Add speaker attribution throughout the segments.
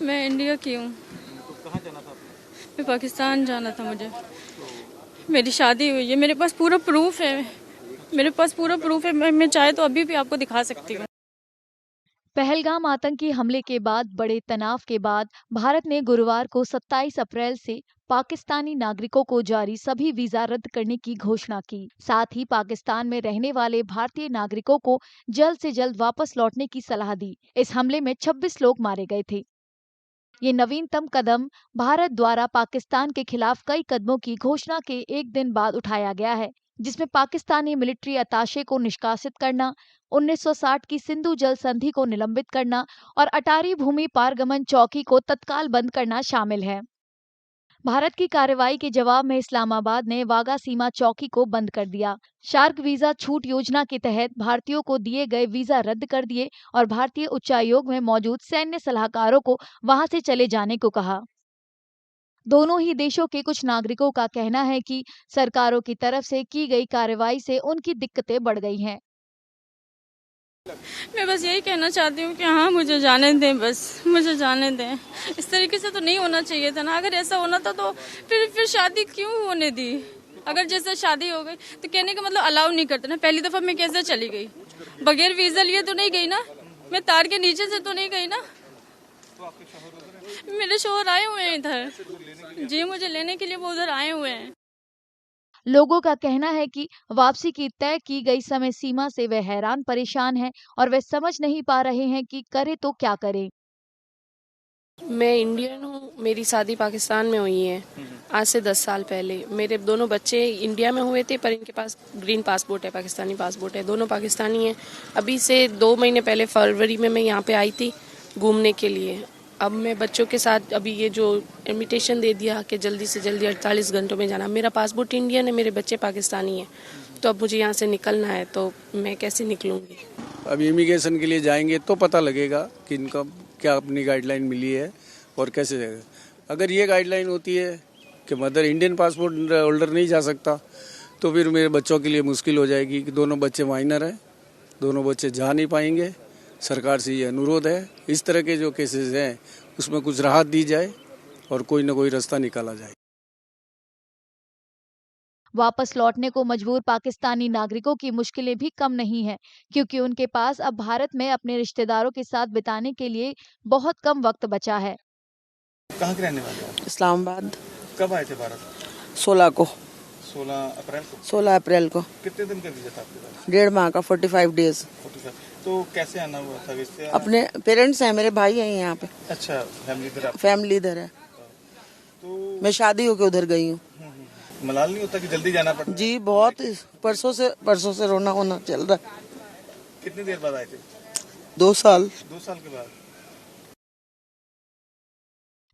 Speaker 1: मैं इंडिया की हूँ।
Speaker 2: तो कहाँ जाना था आपको?
Speaker 1: मैं पाकिस्तान जाना था मुझे। मेरी शादी हुई है, मेरे पास पूरा प्रूफ है। मैं चाहे तो अभी भी आपको दिखा सकती हूँ।
Speaker 3: पहलगाम आतंकी हमले के बाद बड़े तनाव के बाद भारत ने गुरुवार को 27 अप्रैल से पाकिस्तानी नागरिकों को जारी सभी वीजा रद्द करने की घोषणा की। साथ ही पाकिस्तान में रहने वाले भारतीय नागरिकों को जल्द से जल्द वापस लौटने की सलाह दी। इस हमले में 26 लोग मारे गए थे। ये नवीनतम कदम भारत द्वारा पाकिस्तान के खिलाफ कई कदमों की घोषणा के एक दिन बाद उठाया गया है, जिसमें पाकिस्तानी मिलिट्री अताशे को निष्कासित करना, 1960 की सिंधु जल संधि को निलंबित करना और अटारी भूमि पारगमन चौकी को तत्काल बंद करना शामिल है। भारत की कार्रवाई के जवाब में इस्लामाबाद ने वाघा सीमा चौकी को बंद कर दिया। शार्क वीजा छूट योजना के तहत भारतीयों को दिए गए वीजा रद्द कर दिए और भारतीय उच्चायोग में मौजूद सैन्य सलाहकारों को वहां से चले जाने को कहा। दोनों ही देशों के कुछ नागरिकों का कहना है कि सरकारों की तरफ से की गई कार्रवाई से उनकी दिक्कतें बढ़ गई हैं।
Speaker 1: मैं बस यही कहना चाहती हूँ कि हाँ, मुझे जाने दें, बस मुझे जाने दें। इस तरीके से तो नहीं होना चाहिए था ना। अगर ऐसा होना था तो फिर शादी क्यों होने दी? अगर जैसे शादी हो गई तो कहने का मतलब अलाउ नहीं करते ना। पहली दफा मैं कैसे चली गई? बगैर वीजा लिए तो नहीं गई ना। मैं तार के नीचे से तो नहीं गई ना। मेरे शोहर आए हुए हैं इधर। जी, मुझे लेने के लिए वो उधर आए हुए हैं।
Speaker 3: लोगों का कहना है कि वापसी की तय की गई समय सीमा से वे हैरान परेशान हैं और वे समझ नहीं पा रहे हैं कि करें तो क्या करें।
Speaker 4: मैं इंडियन हूँ। मेरी शादी पाकिस्तान में हुई है आज से 10 साल पहले। मेरे दोनों बच्चे इंडिया में हुए थे, पर इनके पास ग्रीन पासपोर्ट है, पाकिस्तानी पासपोर्ट है। दोनों पाकिस्तानी हैं। अभी से 2 महीने पहले फरवरी में मैं यहाँ पे आई थी घूमने के लिए। अब मैं बच्चों के साथ अभी ये जो इनविटेशन दे दिया कि जल्दी से जल्दी 48 घंटों में जाना। मेरा पासपोर्ट इंडियन है, मेरे बच्चे पाकिस्तानी हैं, तो अब मुझे यहाँ से निकलना है, तो मैं कैसे निकलूँगी?
Speaker 5: अब इमिग्रेशन के लिए जाएंगे तो पता लगेगा कि इनका क्या अपनी गाइडलाइन मिली है और कैसे जाएगा। अगर ये गाइडलाइन होती है कि मदर इंडियन पासपोर्ट होल्डर नहीं जा सकता, तो फिर मेरे बच्चों के लिए मुश्किल हो जाएगी कि दोनों बच्चे माइनर हैं, दोनों बच्चे जा नहीं पाएंगे। सरकार से ये अनुरोध है, इस तरह के जो केसेस हैं उसमें कुछ राहत दी जाए और कोई न कोई रास्ता निकाला जाए।
Speaker 3: वापस लौटने को मजबूर पाकिस्तानी नागरिकों की मुश्किलें भी कम नहीं हैं, क्योंकि उनके पास अब भारत में अपने रिश्तेदारों के साथ बिताने के लिए बहुत कम वक्त बचा है।
Speaker 2: कहाँ के रहने वाले हो?
Speaker 6: इस्लामाबाद।
Speaker 2: कब आए थे भारत?
Speaker 6: 16 को।
Speaker 2: 16 अप्रैल को?
Speaker 6: 16 अप्रैल को।
Speaker 2: कितने दिन का वीजा था आपके पास?
Speaker 6: 1.5 माह का, 45 डेज।
Speaker 2: 45। तो कैसे आना हुआ था? इससे
Speaker 6: अपने पेरेंट्स हैं, मेरे भाई हैं यहाँ पे।
Speaker 2: अच्छा,
Speaker 6: फैमिली इधर है।
Speaker 2: तो
Speaker 6: मैं शादी होके उधर गई हूँ।
Speaker 2: मलाल नहीं होता कि जल्दी जाना पड़ता?
Speaker 6: जी बहुत, परसों से रोना होना चल रहा है।
Speaker 2: कितनी देर बाद आए थे?
Speaker 6: 2 साल।
Speaker 2: 2 साल के बाद।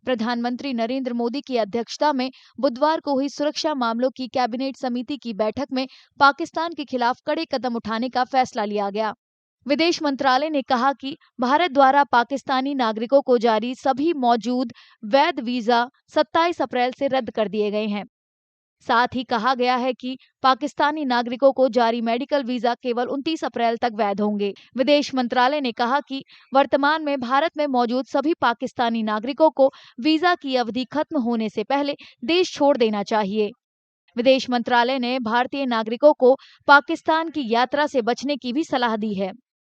Speaker 3: प्रधानमंत्री नरेंद्र मोदी की अध्यक्षता में बुधवार को हुई सुरक्षा मामलों की कैबिनेट समिति की बैठक में पाकिस्तान के खिलाफ कड़े कदम उठाने का फैसला लिया गया। विदेश मंत्रालय ने कहा कि भारत द्वारा पाकिस्तानी नागरिकों को जारी सभी मौजूद वैध वीजा 27 अप्रैल से रद्द कर दिए गए हैं। साथ ही कहा गया है कि पाकिस्तानी नागरिकों को जारी मेडिकल वीजा केवल 29 अप्रैल तक वैध होंगे। विदेश मंत्रालय ने कहा कि वर्तमान में भारत में मौजूद सभी पाकिस्तानी नागरिकों को वीजा की अवधि खत्म होने से पहले देश छोड़ देना चाहिए। विदेश मंत्रालय ने भारतीय नागरिकों को पाकिस्तान की यात्रा से बचने की भी सलाह दी है।